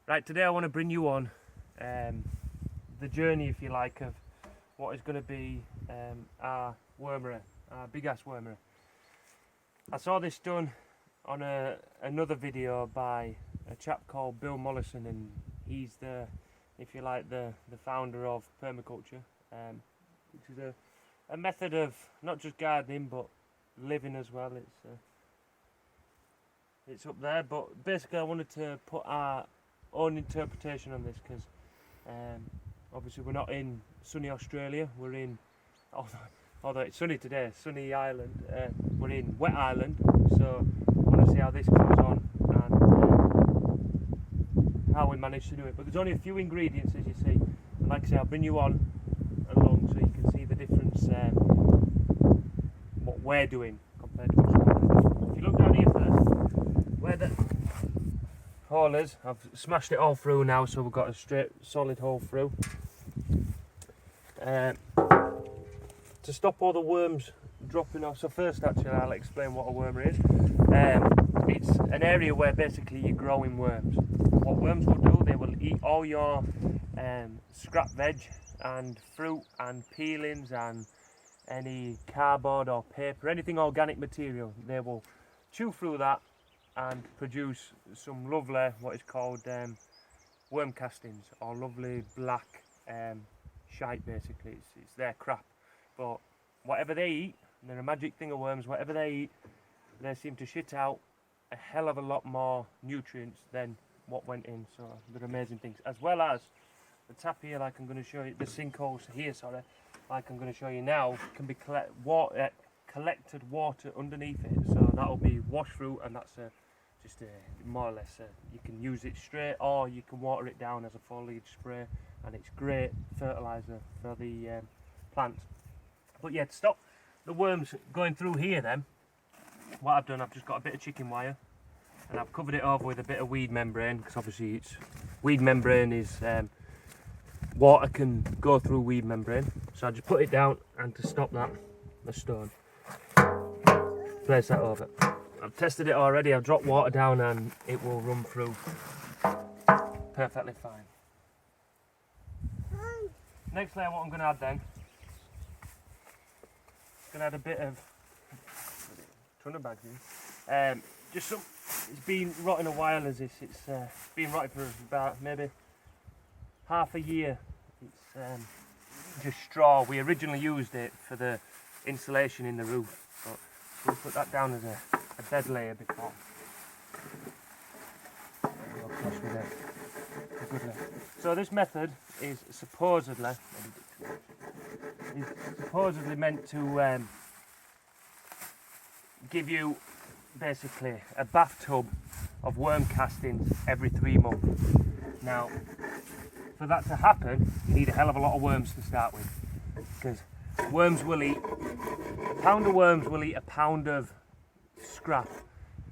Right, today I want to bring you on the journey, if you like, of what is going to be our wormery, our big ass wormery. I saw this done on another video by a chap called Bill Mollison, and he's the, if you like, the founder of permaculture, which is a method of not just gardening but living as well. It's up there, but basically I wanted to put our own interpretation on this, because obviously we're not in sunny Australia, we're in, although it's sunny today, sunny Ireland, we're in wet Ireland, so I want to see how this goes on and how we manage to do it. But there's only a few ingredients, as you see, and like I say, I'll bring you on along so you can see the difference, what we're doing compared to what's going on. If you look down here first, where the hole is, I've smashed it all through now, so we've got a straight solid hole through. To stop all the worms dropping off, so first actually I'll explain what a wormery is. It's an area where basically you're growing worms. What worms will do, they will eat all your scrap veg and fruit and peelings and any cardboard or paper, anything organic material. They will chew through that and produce some lovely, what is called worm castings, or lovely black shite. Basically it's their crap, but whatever they eat, and they're a magic thing of worms, whatever they eat, they seem to shit out a hell of a lot more nutrients than what went in. So they're amazing things, as well as the tap here, like I'm going to show you, the sinkholes here, sorry, like I'm going to show you now, can be collected water underneath it, so that'll be washed through, and that's just more or less you can use it straight, or you can water it down as a foliage spray, and it's great fertiliser for the plants. But yeah, to stop the worms going through here, then what I've done, I've just got a bit of chicken wire and I've covered it over with a bit of weed membrane, because obviously it's weed membrane is water can go through weed membrane, so I just put it down, and to stop that, the stone, place that over. I've tested it already, I've dropped water down and it will run through perfectly fine. Next layer, what I'm going to add then, I'm going to add a bit of, ton of bags in, just some, it's been rotting a while as this, it's been rotting for about maybe half a year. It's just straw. We originally used it for the insulation in the roof, but we'll put that down as a bed layer before. So this method is supposedly meant to give you basically a bathtub of worm castings every 3 months. Now, for that to happen, you need a hell of a lot of worms to start with, because worms will eat, a pound of worms will eat a pound of scrap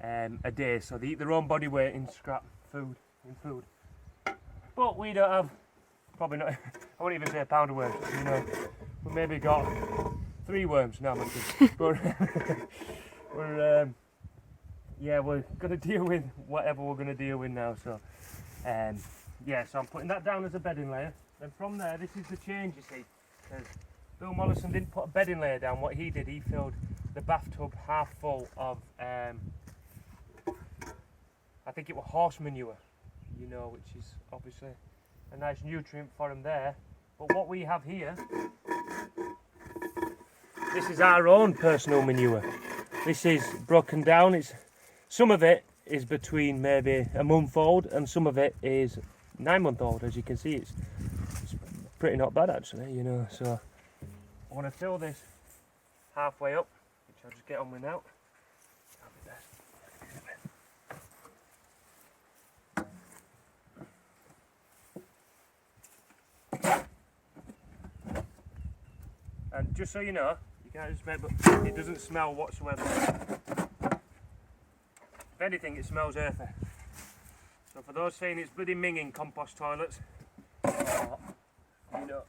a day, so they eat their own body weight in scrap food. But we don't have, probably not, I won't even say a pound of worms, you know, we maybe got 3 worms, no I'm not kidding. But we're going to deal with whatever we're going to deal with now, so yeah, so I'm putting that down as a bedding layer. Then from there, this is the change, you see, because Bill Mollison didn't put a bedding layer down. What he did, he filled the bathtub half full of I think it was horse manure, you know, which is obviously a nice nutrient for him there. But what we have here, this is our own personal manure. This is broken down. It's, some of it is between maybe a month old, and some of it is 9 month old. As you can see, it's pretty not bad actually, you know. So I want to fill this halfway up, which I'll just get on with now. And just so you know, you can't just smell, but it doesn't smell whatsoever. If anything, it smells earthy. So for those saying it's bloody minging compost toilets, or, you know,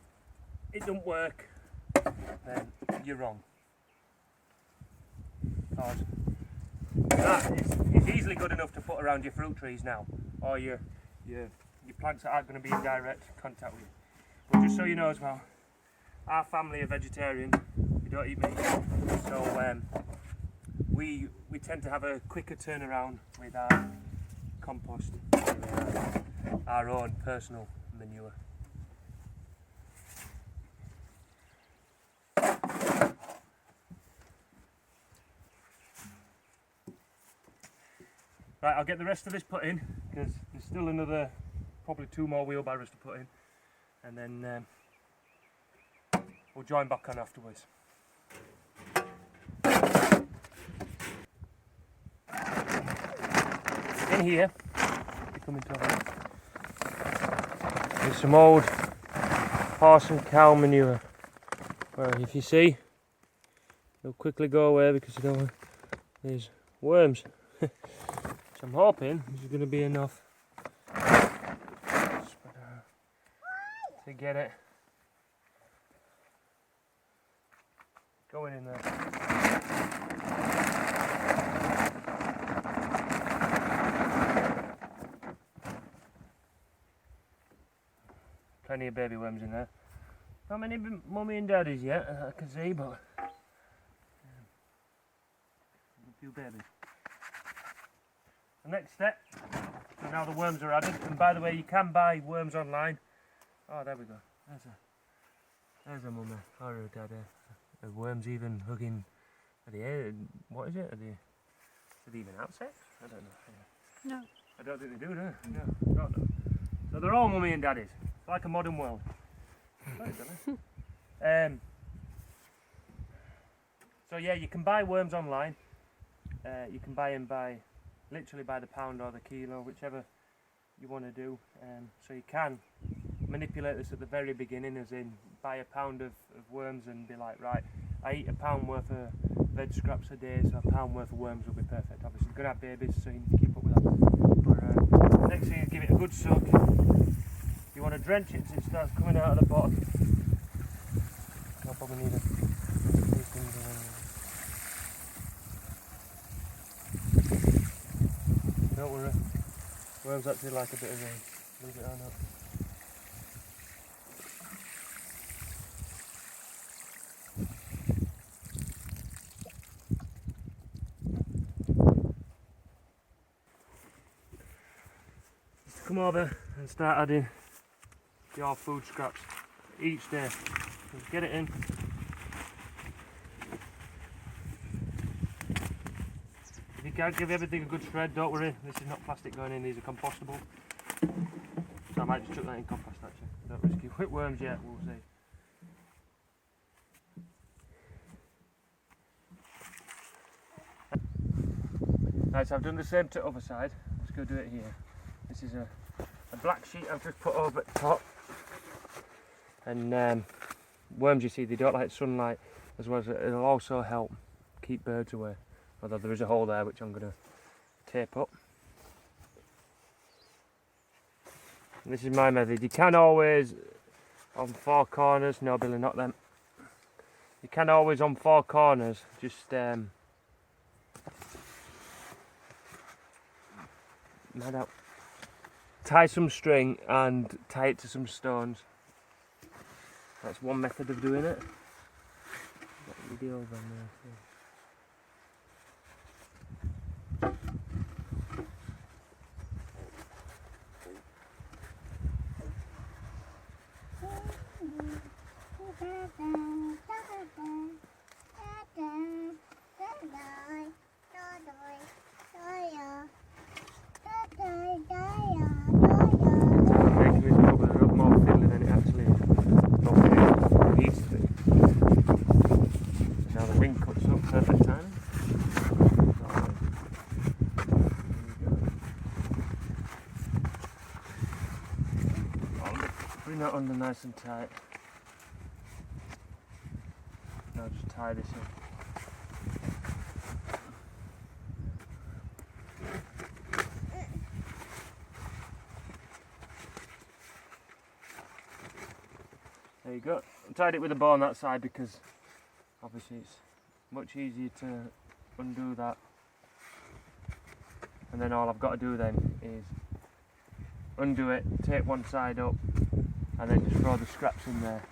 it don't work, then you're wrong. Because that is easily good enough to put around your fruit trees now, or your your plants that aren't going to be in direct contact with you. But just so you know as well, our family are vegetarian, we don't eat meat, so we tend to have a quicker turnaround with our compost than our own personal manure. Right, I'll get the rest of this put in because there's still another probably 2 more wheelbarrows to put in, and then we'll join back on afterwards. In here, you come into a there's some old horse and cow manure. Well, if you see, they'll quickly go away because you don't want, there's worms. So I'm hoping this is going to be enough to get it going in there. Plenty of baby worms in there. Not many mummy and daddies yet, I can see, but a few babies. The next step, so now the worms are added, and by the way, you can buy worms online. Oh, there we go. There's a mummy or a daddy. The worms even hugging. Are they? What is it? Are they even out sex? I don't know. No. I don't think they do. No. God, no. So they're all mummy and daddies. It's like a modern world. So yeah, you can buy worms online. You can buy them literally by the pound or the kilo, whichever you want to do. So you can manipulate this at the very beginning, as in buy a pound of worms and be like, right, I eat a pound worth of veg scraps a day, so a pound worth of worms will be perfect. Obviously you're going to have babies, so you need to keep up with that. But, next thing is give it a good soak. You want to drench it so it starts coming out of the bottom. I'll probably need these things around. Don't worry, worms actually like a bit of rain, believe it or not. Just come over and start adding your food scraps each day. Just get it in. If you can't give everything a good shred, don't worry, this is not plastic going in, these are compostable. So I might just chuck that in compost actually. Don't risk you whipworms yet, we'll see. Right, so I've done the same to the other side. Let's go do it here. This is a black sheet I've just put over the top. And worms, you see, they don't like sunlight, as well as it'll also help keep birds away. Although there is a hole there which I'm going to tape up. And this is my method. You can always, on 4 corners, no Billy, not them. You can always on 4 corners just tie some string and tie it to some stones. That's one method of doing it. Got videos on there too. Bring that under nice and tight. Now just tie this in. There you go. I tied it with a bow on that side because obviously it's much easier to undo that. And then all I've got to do then is undo it, take one side up, and then just throw the scraps in there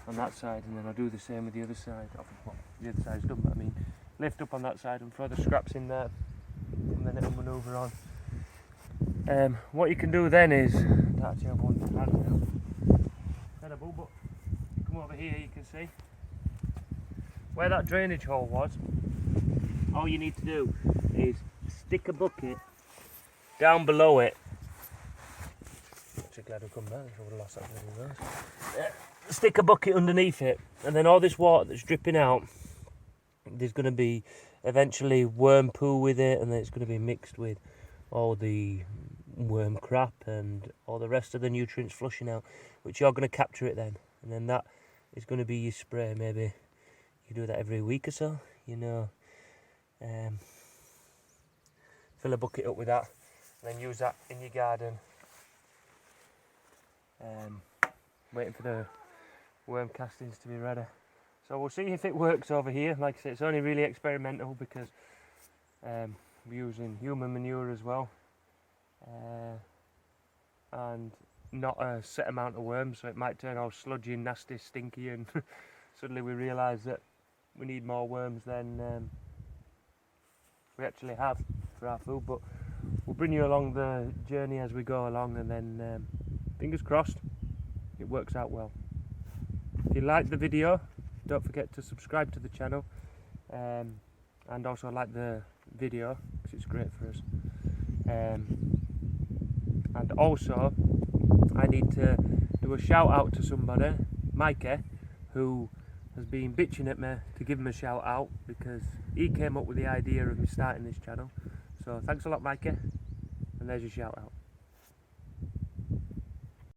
on that side, and then I'll do the same with the other side. Well, the other side's done, but I mean, lift up on that side and throw the scraps in there, and then it'll manoeuvre on. What you can do then is, I don't actually have one hand now, terrible, but come over here, you can see where that drainage hole was. All you need to do is stick a bucket down below it. Actually glad we come back, I would have lost that video. Stick a bucket underneath it, and then all this water that's dripping out, there's going to be eventually worm poo with it, and then it's going to be mixed with all the worm crap and all the rest of the nutrients flushing out, which you're going to capture it then, and then that is going to be your spray. Maybe you do that every week or so, you know. Fill a bucket up with that, and then use that in your garden. Waiting for the worm castings to be ready. So we'll see if it works over here. Like I said, it's only really experimental because we're using human manure as well, and not a set amount of worms, so it might turn all sludgy and nasty, stinky, and suddenly we realise that we need more worms than we actually have for our food. But we'll bring you along the journey as we go along, and then fingers crossed it works out well. If you liked the video, don't forget to subscribe to the channel, and also like the video because it's great for us. And also I need to do a shout out to somebody, Mikey, who has been bitching at me to give him a shout out because he came up with the idea of me starting this channel. So thanks a lot, Mikey, and there's your shout out.